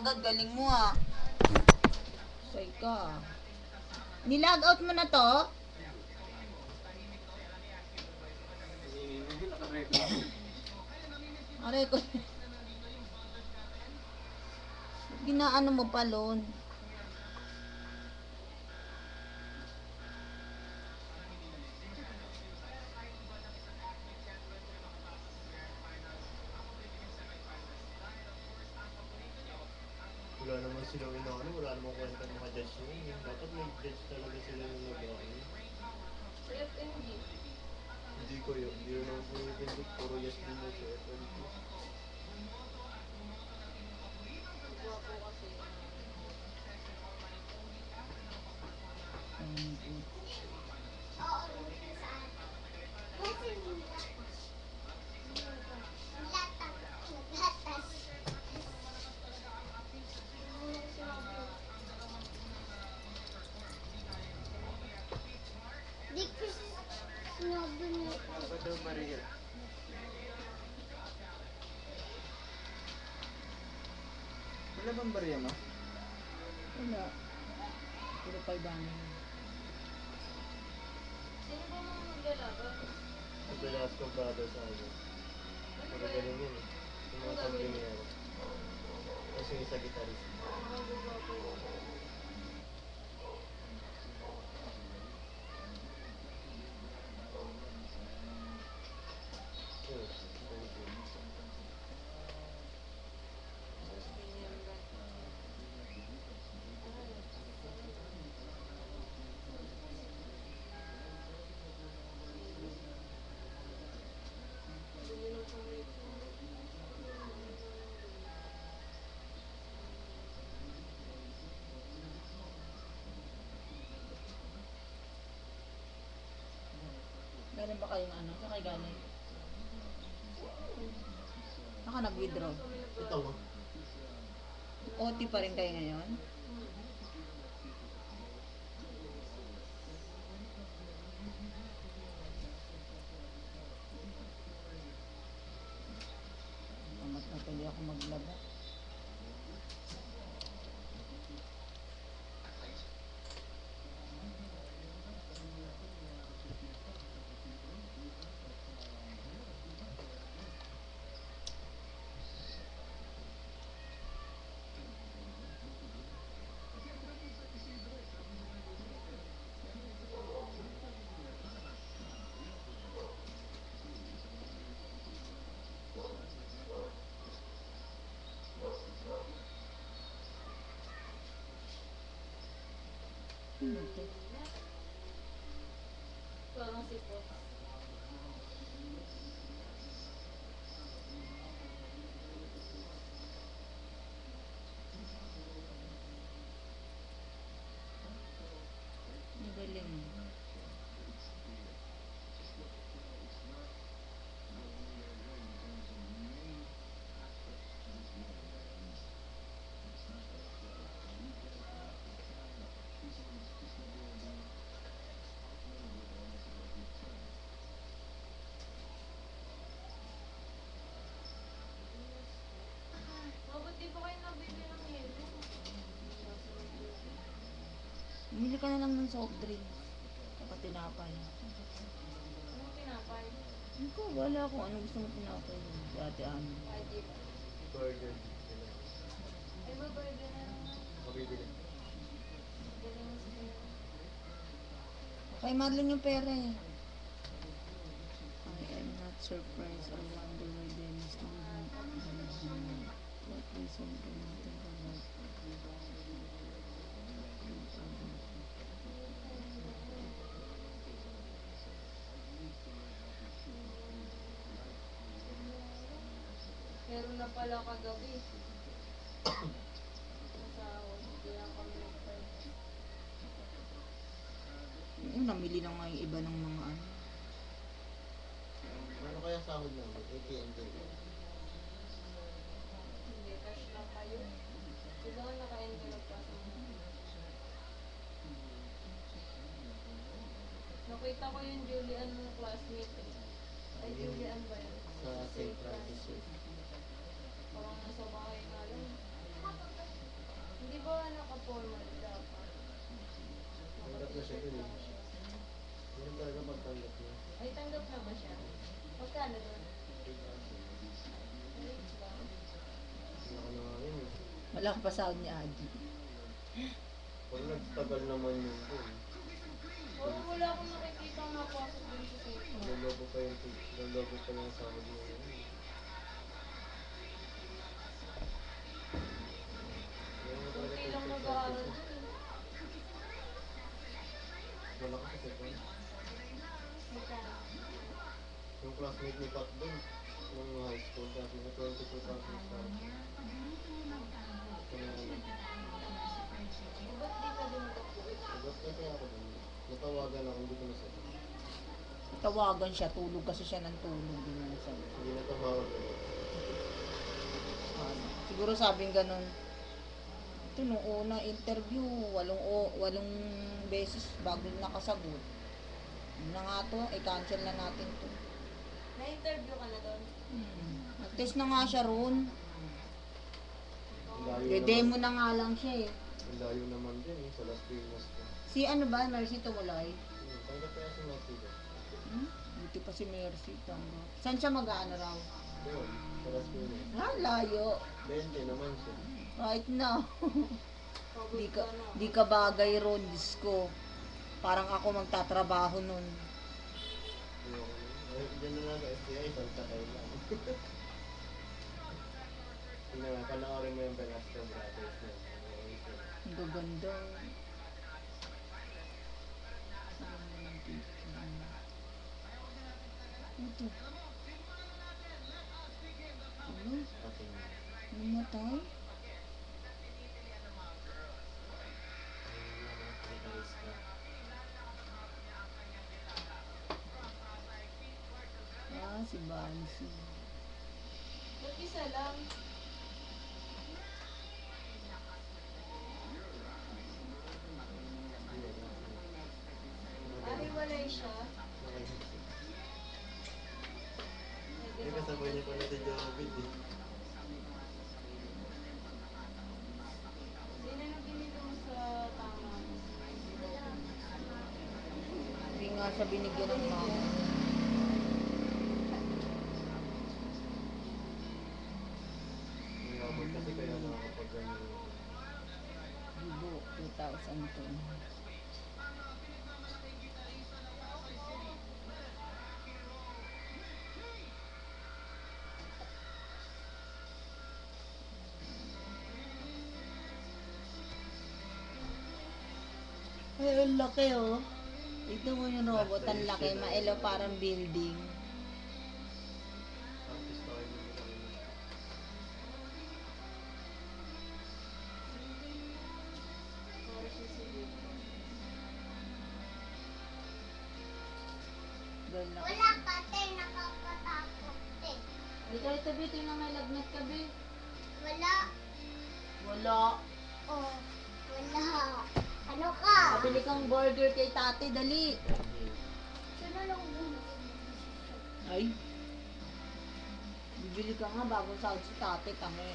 agad. Galing mo ah. Say ka. Nilag out mo na to? Record. Ginaano mo pa, Lon? Wala naman silang inaano, wala naman kwenta ng mga judge yun. Dapat may judge talaga sila yung nag-ano. FMG. Hindi ko yun, hindi yun ang pinipindot, puro yes din mo sa FMG. Gwapo kasi. Dapat daw Maria. Wala bang Maria, ma? Wala. Puro 500. Sino ba mga maglalaban? Ang Velasco Brothers sa akin. Ano Pero ba galing yun? yun eh. Yung mga sampingero. Kasi yung isa gitarist. Mukhang gwapo yun. Yun, thank you. Ganyan ba? Dumi ng kamay ko. Meron ba kayong ano? Saan kayo galing? Saan ka nag-withdraw? Ito mo. OT pa rin kayo ngayon? Tamat na tuloy ako maglaba. Okay. Parang si Pops. Ang galing. Mabot di pa kayo nabili ng yelo. Bumili ka na lang ng soft drinks. Saka tinapay. Anong tinapay? Hindi ko, wala ko. Ano gusto mo tinapay? Si ate Ami. Pwede ba? Burger. Ay, burger na lang. Mabibili. Galing mo sa kanya. Kay Marlon yung pera eh. I am not surprised. I wonder why Dennis leaving. What reason can you think about? Meron na pala kagabi. Masawa. Hindi lang kami nagpahinga. Namili na nga yung iba ng mga ano. Ano kaya sahod namin? AT&T. Hindi, cash lang kayo. Sila nga naka-envelope pa sa mga. Nakita ko yung Julian mong classmate eh. Ay, Julian ba yun? Sa St. Francis. Parang nasa bahay nga lang. Hindi ba naka-formal dapat? Tanggap na siya dun eh. Ganun talaga pagtanggap niya. Ay, tanggap na ba siya? Magkano doon? Rate lang. Naka na nga yun eh. Wala ka pa sahod ni Adi. Pag nagtagal naman yun dun. Oo, wala akong nakikita nga pasok dun sa safe. Lolobo pa yung lolobo pa yung sahod mo yun. Ganun na talaga Kunti lang teacher mag-aaral services. dun. Malakas kasi ito. Magkano? Yung classmate ni Pat dun, nung high school, dati na 22,000 stars. Kaya ano, Eh, ba't di ka din mag-post? sagot na kaya ako dun. Natawagan ako, hindi ko nasagot. Tawagan siya, tulog kasi siya ng tulog. Di na sabi. Hindi natawag ako. Siguro sabing ganun. Ito nung una interview, walong beses bago nakasagot. Yun na nga to, i-cancel na natin to. Na-interview ka na doon? Nag-test na nga siya roon. Ang layo Demo naman. na nga lang siya eh. Ang layo naman din eh, sa Las Piñas ko. Si ano ba, Mercy Tumulay? Tanggap kaya si Messi doon. Buti pa si Mercy, tama. Saan siya mag-ano raw? Doon, sa Las Piñas. Layo. 20 naman siya. Right now. Pagod di ka, ka na. di ka bagay ron, Diyos ko. Parang ako magtatrabaho nun. Ayoko na. Ay, dyan na lang sa STI, isang sakay lang. Tingnan nga, panoorin mo yung Velasco Brothers na. Ang gaganda. Gaganda ng picture. Ito. Ano? Ating Namatay? gitarista. Si Bansi. Ba't isa lang? Hiwalay siya. May kasabay niya pala si Jobit eh. Sino na binili mo sa tama? Hindi nga siya binigyan ng mama. May abot kasi kaya nakakapag ganyan. Bibo, 2002. Ay, ang laki oh. Ito mo yung robot, ang laki. Maelo parang building. Artist tayo mo nila. Para siya si Lupo. Girl na. Wala ka, te. Nakakatakot, te. Ito, ito, Be. Tingnan may lagnat ka, Be. Wala. Wala. Oh, wala. Ano ka? Pabili kang burger kay tate, dali. Sino lang gulo? Ay. Bibili ka nga bago sahod si tate, tangi.